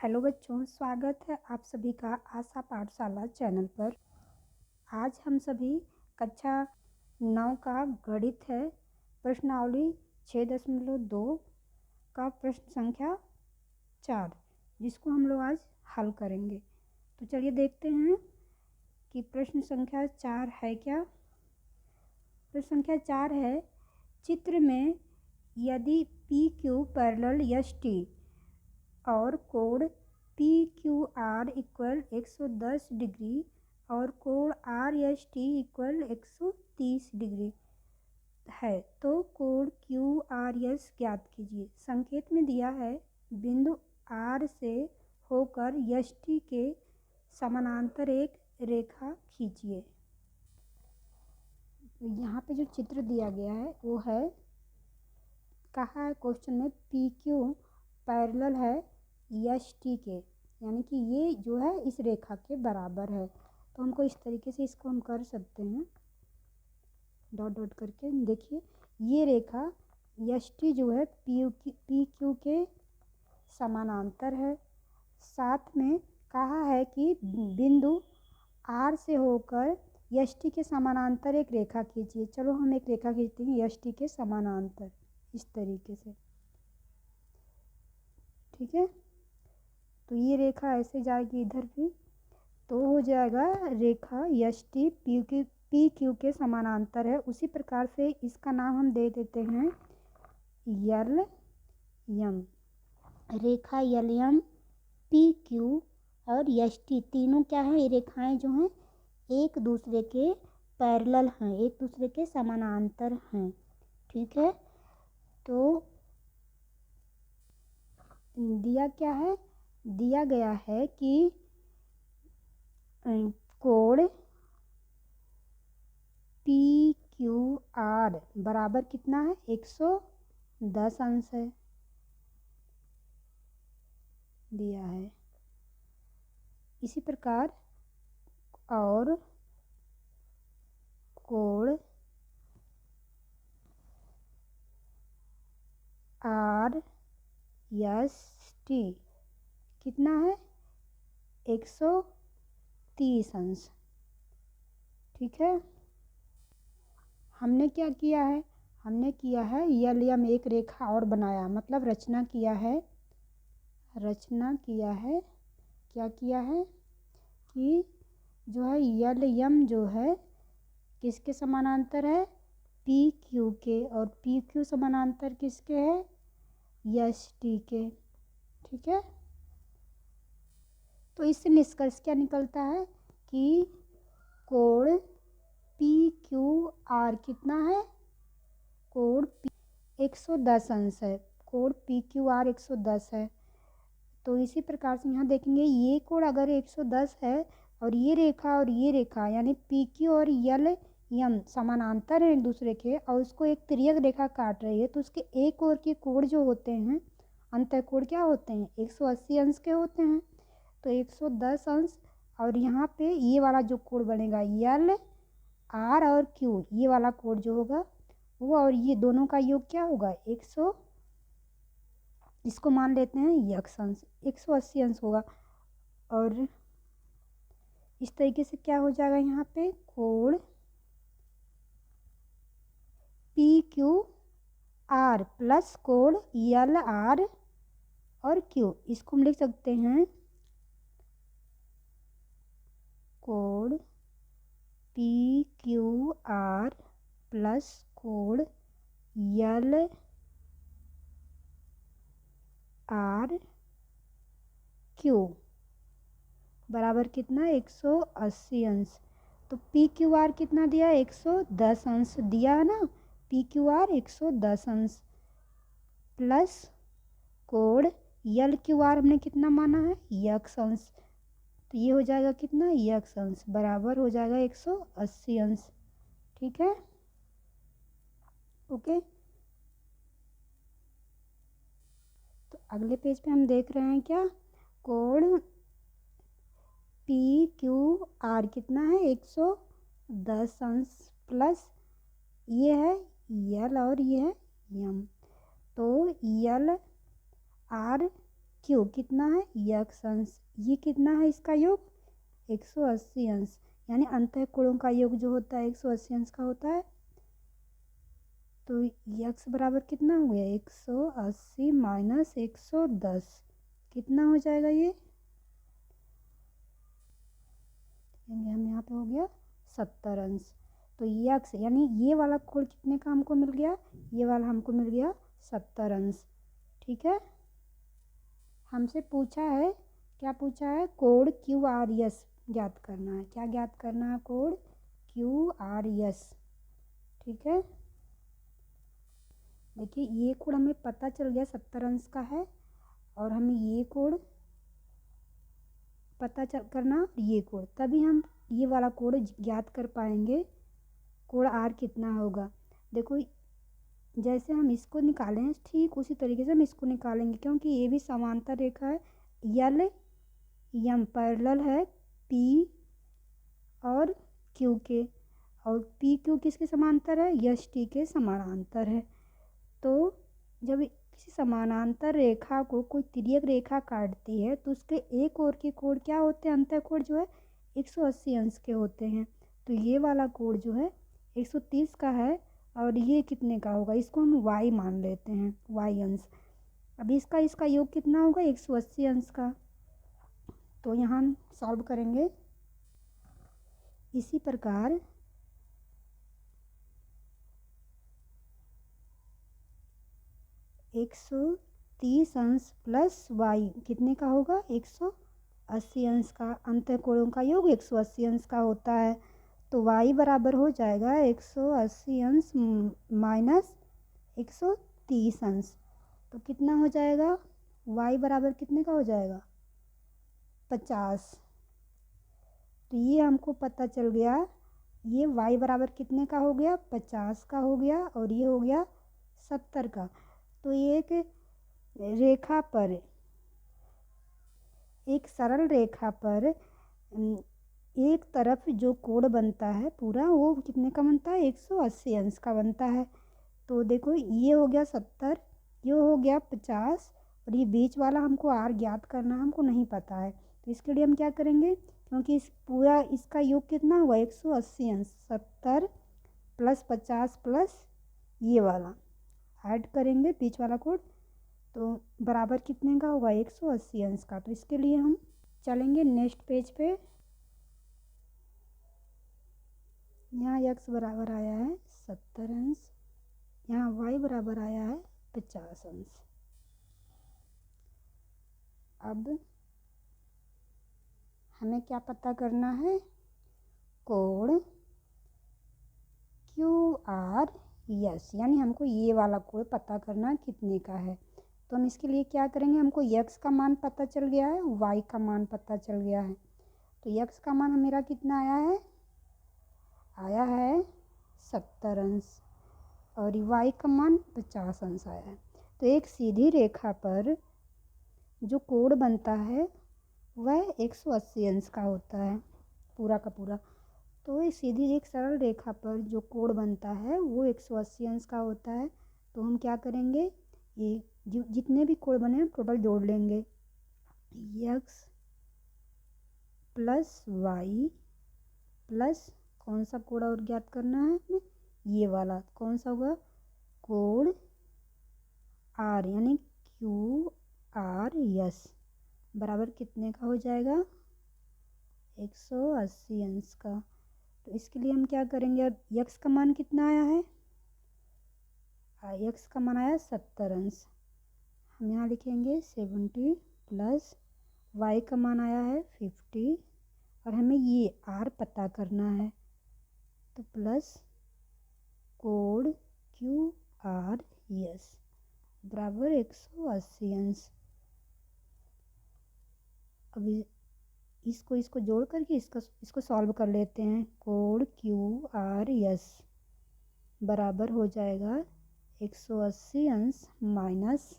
Hello बच्चों, स्वागत है आप सभी का आशा पाठशाला चैनल पर। आज हम सभी कक्षा 9 का गणित है प्रश्नावली 6.2 का प्रश्न संख्या 4, जिसको हम लोग आज हल करेंगे। तो चलिए देखते हैं कि प्रश्न संख्या 4 है क्या। प्रश्न संख्या 4 है, चित्र में यदि P Q parallel S T और कोण P Q R equal 110 degree और कोण R S T equal 130 degree है तो कोण क्यू आर एस ज्ञात कीजिए। संकेत में दिया है बिंदु आर से होकर एस टी के समानांतर एक रेखा खींचिए। यहाँ पे जो चित्र दिया गया है वो है, कहा है क्वेश्चन में पी क्यू पैरेलल है एस टी के, यानी कि ये जो है इस रेखा के बराबर है। तो हमको इस तरीके से इसको हम कर सकते हैं, डॉट डॉट करके। देखिए ये रेखा एस टी जो है पी क्यू के समानांतर है। साथ में कहा है कि बिंदु आर से होकर एस टी के समानांतर एक रेखा खींचिए। चलो हम एक रेखा खींचते हैं एस टी के समानांतर इस तरीके से, ठीक है। तो ये रेखा ऐसे जाएगी इधर भी, तो हो जाएगा रेखा एस टी पी क्यू के समानांतर है। उसी प्रकार से इसका नाम हम दे देते हैं यल यम। रेखा यल यम पी क्यू और एस टी तीनों क्या है, ये रेखाएं जो हैं एक दूसरे के पैरेलल हैं, एक दूसरे के समानांतर हैं, ठीक है। तो दिया क्या है, दिया गया है कि कोण पी क्यू आर बराबर कितना है, 110 अंश है, दिया है। इसी प्रकार और कोण आर एस टी कितना है, 130 अंश, ठीक है। हमने क्या किया है, हमने किया है यल यम एक रेखा और बनाया, मतलब रचना किया है क्या किया है कि जो है यल यम जो है किसके समानांतर है, पी क्यू के, और पी क्यू समानांतर किसके है, एस टी के, ठीक है। तो इससे निष्कर्ष क्या निकलता है कि कोण पी क्यू आर कितना है, कोण 110 अंश है, कोण पी क्यू आर 110 है। तो इसी प्रकार से यहाँ देखेंगे ये कोण अगर 110 है और ये रेखा यानी पी क्यू और यल यम समानांतर है एक दूसरे के, और उसको एक तिर्यक रेखा काट रही है, तो उसके एक ओर के कोण जो होते हैं अंतःकोण क्या होते हैं, 180 अंश के होते हैं। तो 110 अंश, और यहाँ पे ये वाला जो कोण बनेगा यल आर और क्यू, ये वाला कोण जो होगा वो और ये दोनों का योग क्या होगा, 100, इसको मान लेते हैं यक्स अंश, 180 अंश होगा। और इस तरीके से क्या हो जाएगा, यहाँ पे कोण पी क्यू आर प्लस कोण यल आर और क्यू, इसको हम लिख सकते हैं कोण पी क्यू आर प्लस कोण यल आर क्यू बराबर कितना, 180 अंश। तो पी क्यू आर कितना दिया, 110 अंश दिया है ना, पी क्यू आर 110 अंश प्लस कोण यल क्यू आर हमने कितना माना है, यक्स अंश। तो ये हो जाएगा कितना, यक्स अंश बराबर हो जाएगा 180 अंश, ठीक है, ओके। तो अगले पेज पे हम देख रहे हैं क्या, कोण पी क्यू आर कितना है, 110 अंश प्लस ये है यल और ये है यम। तो यल आर क्यू कितना है यक्स अंश, ये कितना है इसका योग 180 अंश, यानी अंतः कोणों का योग जो होता है 180 अंश का होता है। तो यक्स बराबर कितना हो गया 180 माइनस 110, कितना हो जाएगा ये हम यहाँ पे हो गया 70 अंश। तो यक्स यानी ये वाला कोण कितने का हमको मिल गया, ये वाला हमको मिल गया 70 अंश। ठीक है, हमसे पूछा है, क्या पूछा है, कोण क्यू आर एस ज्ञात करना है। क्या ज्ञात करना है, कोण क्यू आर एस। ठीक है, देखिए ये कोण हमें पता चल गया 70 अंश का है, और हमें ये कोण पता चल करना ये कोण, तभी हम ये वाला कोण ज्ञात कर पाएंगे कोण आर कितना होगा। देखो जैसे हम इसको निकाले हैं ठीक उसी तरीके से हम इसको निकालेंगे, क्योंकि ये भी समांतर रेखा है, यल यम पैरेलल है पी और क्यू के, और पी क्यू किसके समांतर है, यश टी के समानांतर है। तो जब किसी समानांतर रेखा को कोई तिर्यक रेखा काटती है तो उसके एक ओर के कोण क्या होते हैं, अंतः कोण जो है 180 अंश के होते हैं। तो ये वाला कोण जो है 130 का है, और ये कितने का होगा, इसको हम y मान लेते हैं, y अंश। अब इसका योग कितना होगा 180 अंश का। तो यहाँ हम सॉल्व करेंगे इसी प्रकार 130 अंश प्लस y कितने का होगा 180 अंश का, अंतः कोणों का योग 180 अंश का होता है। तो y बराबर हो जाएगा 180 अंश माइनस 130 अंश, तो कितना हो जाएगा y बराबर कितने का हो जाएगा 50। तो ये हमको पता चल गया, ये y बराबर कितने का हो गया 50 का हो गया, और ये हो गया 70 का। तो एक रेखा पर, एक सरल रेखा पर एक तरफ जो कोण बनता है पूरा वो कितने का बनता है 180 अंश का बनता है। तो देखो ये हो गया 70, ये हो गया 50, और ये बीच वाला हमको आर ज्ञात करना हमको नहीं पता है। तो इसके लिए हम क्या करेंगे, क्योंकि इस पूरा इसका योग कितना हुआ 180 अंश, 70 प्लस 50 प्लस ये वाला ऐड करेंगे बीच वाला कोण, तो बराबर कितने का होगा 180 अंश का। तो इसके लिए हम चलेंगे नेक्स्ट पेज पे। यहाँ x बराबर आया है 70 अंश, यहाँ y बराबर आया है 50 अंश। अब हमें क्या पता करना है, कोण क्यू आर एस, यानी हमको ये वाला कोण पता करना कितने का है। तो हम इसके लिए क्या करेंगे, हमको x का मान पता चल गया है, y का मान पता चल गया है। तो x का मान मेरा कितना आया है 70 अंश, और y का मान 50 अंश आया है। तो एक सीधी रेखा पर जो कोण बनता है वह 180 अंश का होता है पूरा का पूरा। तो ये सीधी एक सरल रेखा पर जो कोण बनता है वो 180 अंश का होता है। तो हम क्या करेंगे, ये जितने भी कोण बने टोटल जोड़ लेंगे, x प्लस वाई प्लस कौन सा कोण और ज्ञात करना है हमें, ये वाला कौन सा होगा कोण आर, यानी क्यू आर एस बराबर कितने का हो जाएगा 180 अंश का। तो इसके लिए हम क्या करेंगे, अब x का मान कितना आया है, x का मान आया 70 अंश, हम यहाँ लिखेंगे 70 प्लस y का मान आया है 50, और हमें ये r पता करना है, तो प्लस कोण क्यू आर एस बराबर 180 अंश। अभी इसको जोड़ करके इसको सॉल्व कर लेते हैं, कोण क्यू आर एस बराबर हो जाएगा 180 अंश माइनस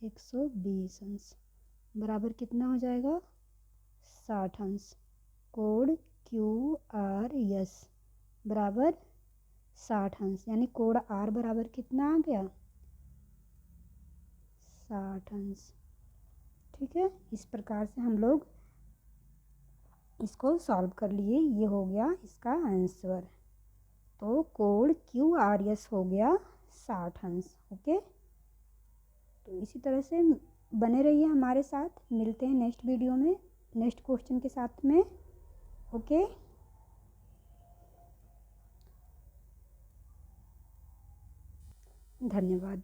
120 अंश बराबर कितना हो जाएगा 60 अंश। कोण क्यू आर एस बराबर 60 अंश, यानी कोण आर बराबर कितना आ गया 60 अंश। ठीक है, इस प्रकार से हम लोग इसको सॉल्व कर लिए। ये हो गया इसका आंसर। तो कोण QRS हो गया 60 अंश। ओके, तो इसी तरह से बने रहिए हमारे साथ। मिलते हैं नेक्स्ट वीडियो में नेक्स्ट क्वेश्चन के साथ में। ओके, धन्यवाद।